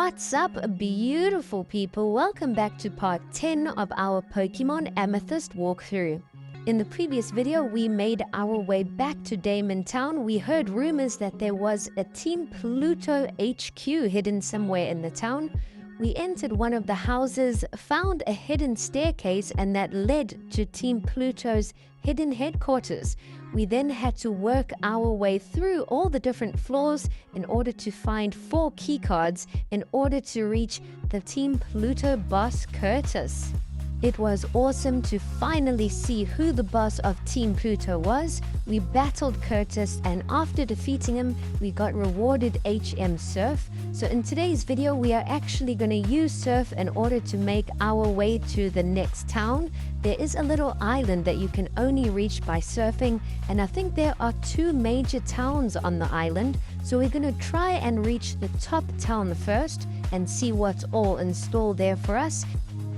What's up, beautiful people? Welcome back to part 10 of our Pokemon Amethyst walkthrough. In the previous video, we made our way back to Damon Town. We heard rumors that there was a Team Pluto HQ hidden somewhere in the town. We entered one of the houses, found a hidden staircase, and that led to Team Pluto's hidden headquarters. We then had to work our way through all the different floors in order to find 4 keycards in order to reach the Team Pluto boss Curtis. It was awesome to finally see who the boss of Team Pluto was. We battled Curtis, and after defeating him, we got rewarded HM Surf. So in today's video, we are actually going to use Surf in order to make our way to the next town. There is a little island that you can only reach by surfing, and I think there are 2 major towns on the island. So we're going to try and reach the top town first and see what's all installed there for us.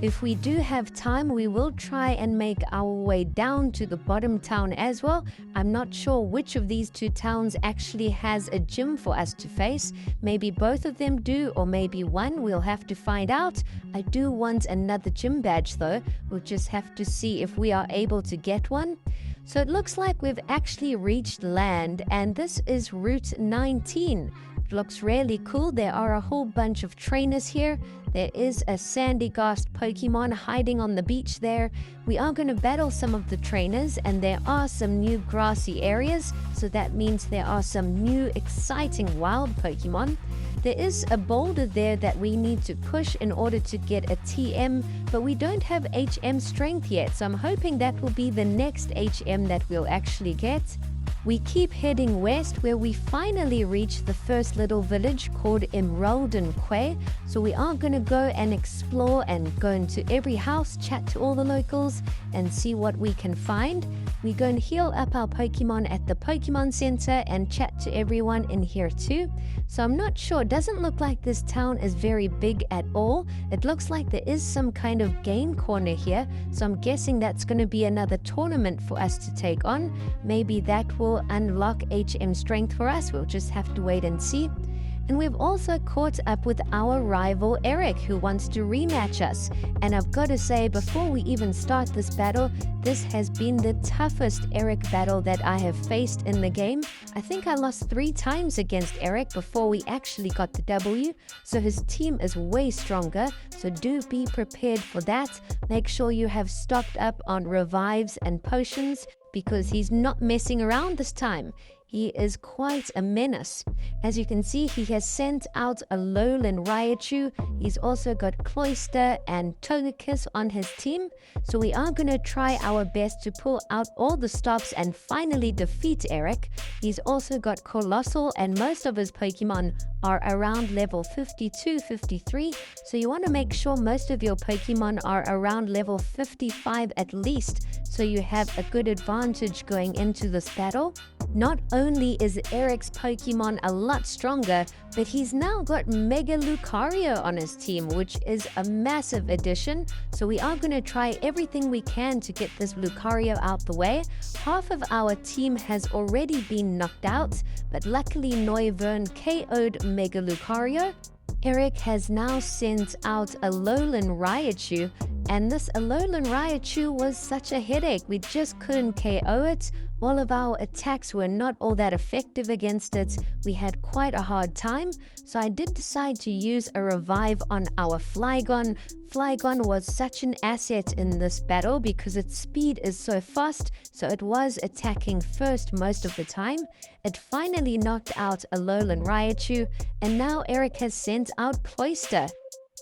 If we do have time, we will try and make our way down to the bottom town as well. I'm not sure which of these 2 towns actually has a gym for us to face. Maybe both of them do, or maybe one. We'll have to find out. I do want another gym badge though. We'll just have to see if we are able to get one. So it looks like we've actually reached land, and this is Route 19. It looks really cool. There are a whole bunch of trainers here. There is a Sandygast Pokemon hiding on the beach there. We are going to battle some of the trainers, and there are some new grassy areas, so that means there are some new exciting wild Pokemon. There is a boulder there that we need to push in order to get a TM, but we don't have HM strength yet, so I'm hoping that will be the next HM that we'll actually get. We keep heading west, where we finally reach the first little village called Emraldin Quay. So we are going to go and explore and go into every house, chat to all the locals, and see what we can find. We go and heal up our Pokemon at the Pokemon Center and chat to everyone in here too. So I'm not sure, it doesn't look like this town is very big at all. It looks like there is some kind of game corner here, so I'm guessing that's going to be another tournament for us to take on. Maybe that will unlock HM strength for us. We'll just have to wait and see. And we've also caught up with our rival Eric, who wants to rematch us. And I've got to say, before we even start this battle, this has been the toughest Eric battle that I have faced in the game. I think I lost 3 times against Eric before we actually got the W. So his team is way stronger, so do be prepared for that. Make sure you have stocked up on revives and potions, because he's not messing around this time. He is quite a menace. As you can see, he has sent out a Lowland Raichu. He's also got Cloyster and Togekiss on his team. So we are going to try our best to pull out all the stops and finally defeat Eric. He's also got Colossal, and most of his Pokemon are around level 52, 53. So you want to make sure most of your Pokemon are around level 55 at least, so you have a good advantage going into this battle. Not only is Eric's Pokemon a lot stronger, but he's now got Mega Lucario on his team, which is a massive addition. So we are going to try everything we can to get this Lucario out the way. Half of our team has already been knocked out, but luckily Noivern KO'd Mega Lucario. Eric has now sent out a Alolan Raichu, and this Alolan Raichu was such a headache. We just couldn't KO it. All of our attacks were not all that effective against it. We had quite a hard time, so I did decide to use a revive on our Flygon. Flygon was such an asset in this battle because its speed is so fast, so it was attacking first most of the time. It finally knocked out a Alolan Raichu, and now Eric has sent out Cloyster.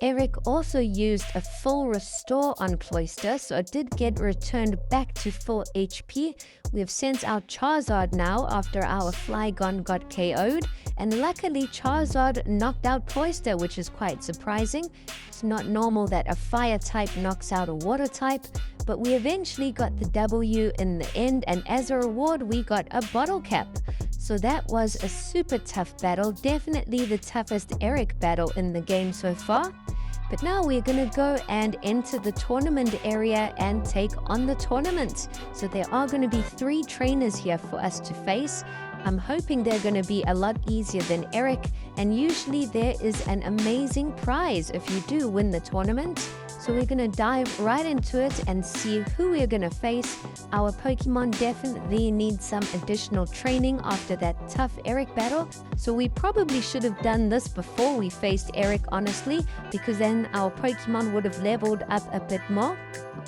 Eric also used a full restore on Cloyster, so it did get returned back to full HP. We have sent out Charizard now after our Flygon got KO'd, and luckily Charizard knocked out Cloyster, which is quite surprising. It's not normal that a fire type knocks out a water type, but we eventually got the W in the end, and as a reward we got a bottle cap. So that was a super tough battle, definitely the toughest Eric battle in the game so far. But now we're going to go and enter the tournament area and take on the tournament. So there are going to be 3 trainers here for us to face. I'm hoping they're going to be a lot easier than Eric, and usually there is an amazing prize if you do win the tournament. So we're going to dive right into it and see who we're going to face. Our Pokemon definitely need some additional training after that tough Eric battle. So we probably should have done this before we faced Eric, honestly, because then our Pokemon would have leveled up a bit more.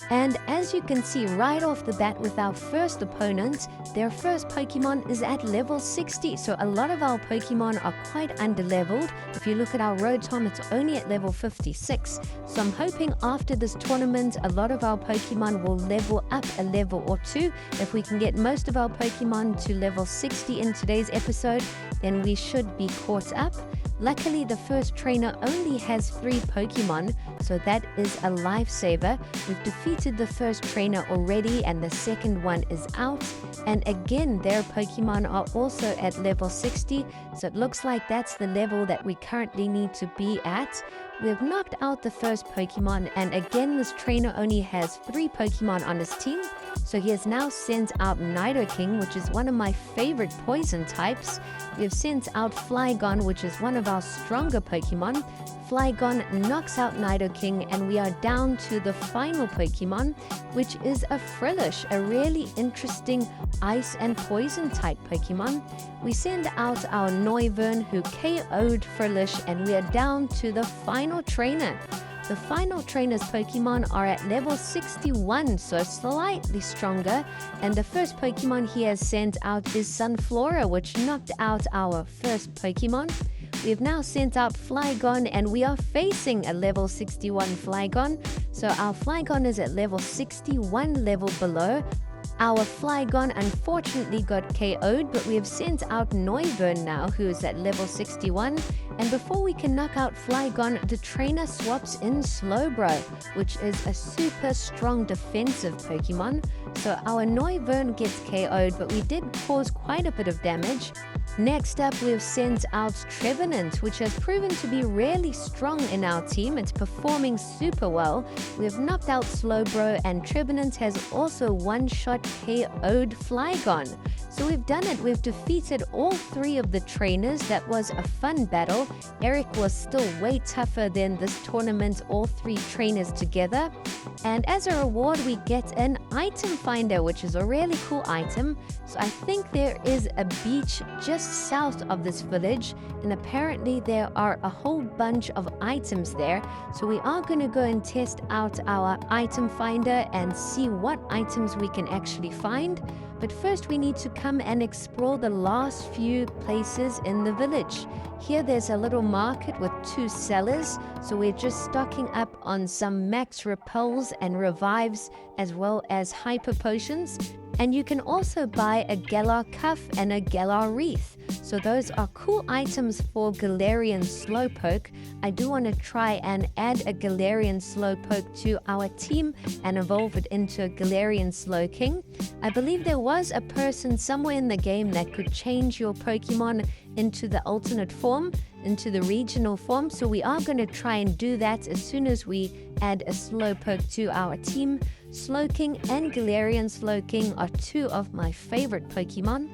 And as you can see right off the bat with our first opponent, their first Pokemon is at level 60. So a lot of our Pokemon are quite underleveled. If you look at our Rotom, it's only at level 56. So I'm hoping after this tournament, a lot of our Pokemon will level up a level or two. If we can get most of our Pokemon to level 60 in today's episode, then we should be caught up. Luckily, the first trainer only has 3 Pokemon, so that is a lifesaver. We've defeated the first trainer already, and the second one is out. And again, their Pokemon are also at level 60, so it looks like that's the level that we currently need to be at. We've knocked out the first Pokemon, and again, this trainer only has 3 Pokemon on his team. So he has now sent out Nidoking, which is one of my favorite poison types. We have sent out Flygon, which is one of our stronger Pokemon. Flygon knocks out Nidoking, and we are down to the final Pokemon, which is a Frillish, a really interesting ice and poison type Pokemon. We send out our Noivern, who KO'd Frillish, and we are down to the final trainer. The final trainer's Pokemon are at level 61, so slightly stronger. And the first Pokemon he has sent out is Sunflora, which knocked out our first Pokemon. We have now sent out Flygon, and we are facing a level 61 Flygon. So our Flygon is at level 61 level below. Our Flygon unfortunately got KO'd, but we have sent out Noivern now, who is at level 61. And before we can knock out Flygon, the trainer swaps in Slowbro, which is a super strong defensive Pokemon. So our Noivern gets KO'd, but we did cause quite a bit of damage. Next up, we've sent out Trevenant, which has proven to be really strong in our team. It's performing super well. We've knocked out Slowbro, and Trevenant has also one-shot KO'd Flygon. So we've done it. We've defeated all 3 of the trainers. That was a fun battle. Eric was still way tougher than this tournament, all 3 trainers together. And as a reward, we get an item finder, which is a really cool item. So I think there is a beach just south of this village, and apparently there are a whole bunch of items there. So we are going to go and test out our item finder and see what items we can actually find. But first we need to come and explore the last few places in the village. Here there's a little market with 2 sellers, so we're just stocking up on some max repels and revives, as well as hyper potions. And you can also buy a Galar cuff and a Galar wreath. So those are cool items for Galarian Slowpoke. I do want to try and add a Galarian Slowpoke to our team and evolve it into a Galarian Slowking. I believe there was a person somewhere in the game that could change your Pokemon into the alternate form, into the regional form. So we are going to try and do that as soon as we add a Slowpoke to our team. Slowking and Galarian Slowking are 2 of my favorite Pokemon.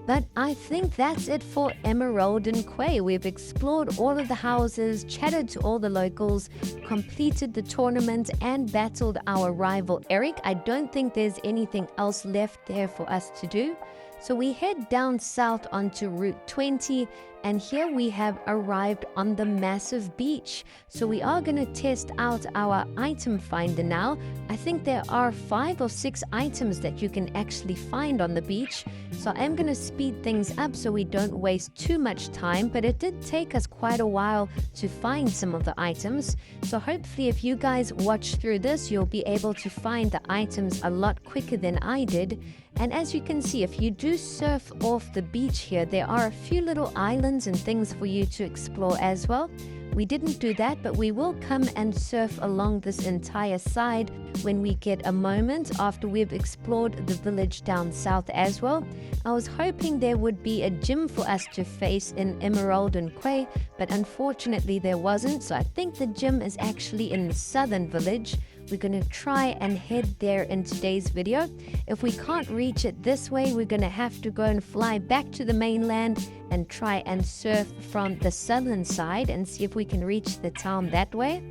But I think that's it for Emraldin Quay. We've explored all of the houses, chatted to all the locals, completed the tournament, and battled our rival Eric. I don't think there's anything else left there for us to do. So we head down south onto Route 20, and here we have arrived on the massive beach. So we are going to test out our item finder now. I think there are 5 or 6 items that you can actually find on the beach. So I'm going to speed things up so we don't waste too much time, but it did take us quite a while to find some of the items. So hopefully if you guys watch through this, you'll be able to find the items a lot quicker than I did. And as you can see, if you do surf off the beach here, there are a few little islands and things for you to explore as well. We didn't do that, but we will come and surf along this entire side when we get a moment after we've explored the village down south as well. I was hoping there would be a gym for us to face in Emraldin Quay, but unfortunately there wasn't, so I think the gym is actually in the southern village. We're going to try and head there in today's video. If we can't reach it this way, we're going to have to go and fly back to the mainland and try and surf from the southern side and see if we can reach the town that way.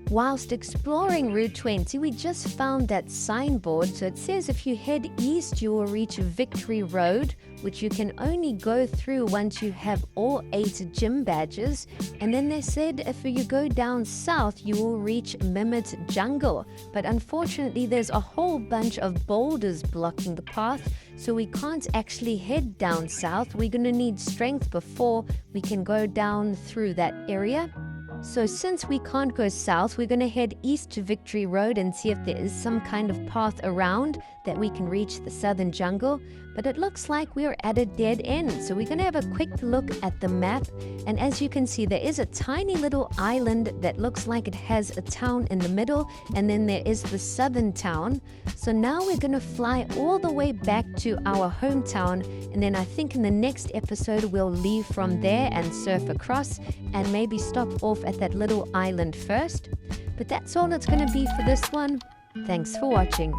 Whilst exploring Route 20, we just found that signboard. So it says if you head east, you will reach Victory Road, which you can only go through once you have all 8 gym badges. And then they said if you go down south, you will reach Mimit Jungle. But unfortunately, there's a whole bunch of boulders blocking the path, so we can't actually head down south. We're going to need strength before we can go down through that area. So since we can't go south, we're going to head east to Victory Road and see if there is some kind of path around that we can reach the southern jungle. But it looks like we're at a dead end. So we're going to have a quick look at the map. And as you can see, there is a tiny little island that looks like it has a town in the middle. And then there is the southern town. So now we're going to fly all the way back to our hometown. And then I think in the next episode, we'll leave from there and surf across and maybe stop off at that little island first. But that's all it's going to be for this one. Thanks for watching.